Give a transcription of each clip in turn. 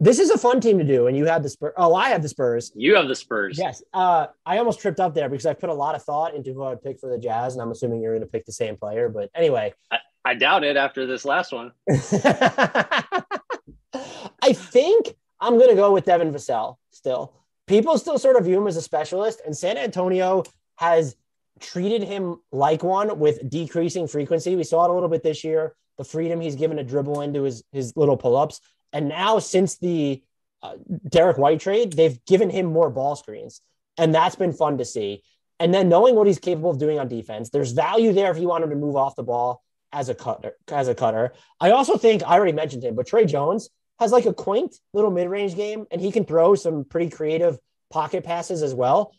This is a fun team to do, and you have the Spurs. Oh, I have the Spurs. You have the Spurs. Yes. I almost tripped up there because I put a lot of thought into who I'd pick for the Jazz, and I'm assuming you're going to pick the same player. But anyway, I doubt it after this last one. I think I'm going to go with Devin Vassell still. People still sort of view him as a specialist, and San Antonio has treated him like one with decreasing frequency. We saw it a little bit this year, the freedom he's given to dribble into his little pull-ups. And now since the Derek White trade, they've given him more ball screens. And that's been fun to see. And then knowing what he's capable of doing on defense, there's value there if you want him to move off the ball as a cutter. I also think, I already mentioned him, but Trey Jones has like a quaint little mid-range game, and he can throw some pretty creative pocket passes as well.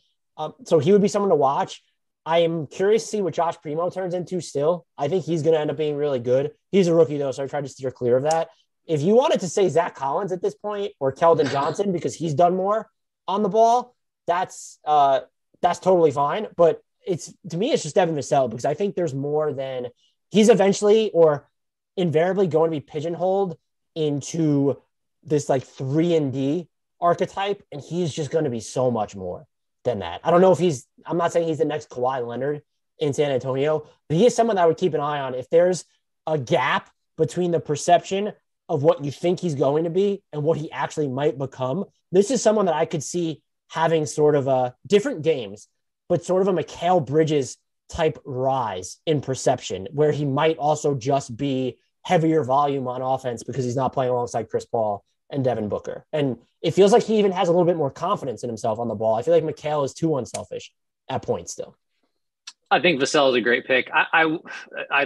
So he would be someone to watch. I am curious to see what Josh Primo turns into still. I think he's going to end up being really good. He's a rookie, though, so I tried to steer clear of that. If you wanted to say Zach Collins at this point or Keldon Johnson because he's done more on the ball, that's totally fine. But to me, it's just Devin Vassell because I think there's more than he's eventually or invariably going to be pigeonholed into this like 3-and-D archetype, and he's just going to be so much more than that. I don't know if I'm not saying he's the next Kawhi Leonard in San Antonio, but he is someone that I would keep an eye on. If there's a gap between the perception of what you think he's going to be and what he actually might become, this is someone that I could see having sort of a different games, but sort of a Mikal Bridges type rise in perception where he might also just be heavier volume on offense because he's not playing alongside Chris Paul and Devin Booker. And it feels like he even has a little bit more confidence in himself on the ball. I feel like Mikal is too unselfish at points still. I think Vassell is a great pick.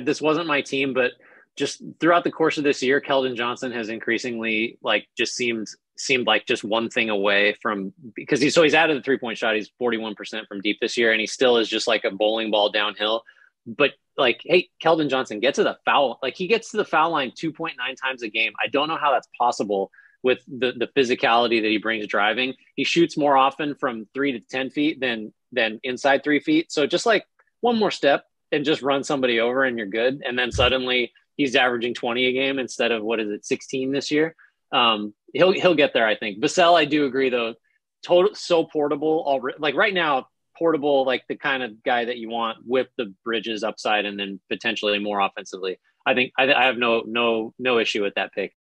This wasn't my team, but just throughout the course of this year, Keldon Johnson has increasingly just seemed like just one thing away from, because he's added the 3-point shot. He's 41% from deep this year, and he still is just like a bowling ball downhill. But like, hey, Keldon Johnson gets to the foul. Like he gets to the foul line 2.9 times a game. I don't know how that's possible with the physicality that he brings driving. He shoots more often from 3 to 10 feet than inside 3 feet. So just like one more step and just run somebody over and you're good. And then suddenly he's averaging 20 a game instead of 16 this year. He'll get there, I think. Vassell, I do agree though. So portable already. Like right now, portable, like the kind of guy that you want with the Bridges upside and then potentially more offensively. I think I have no issue with that pick.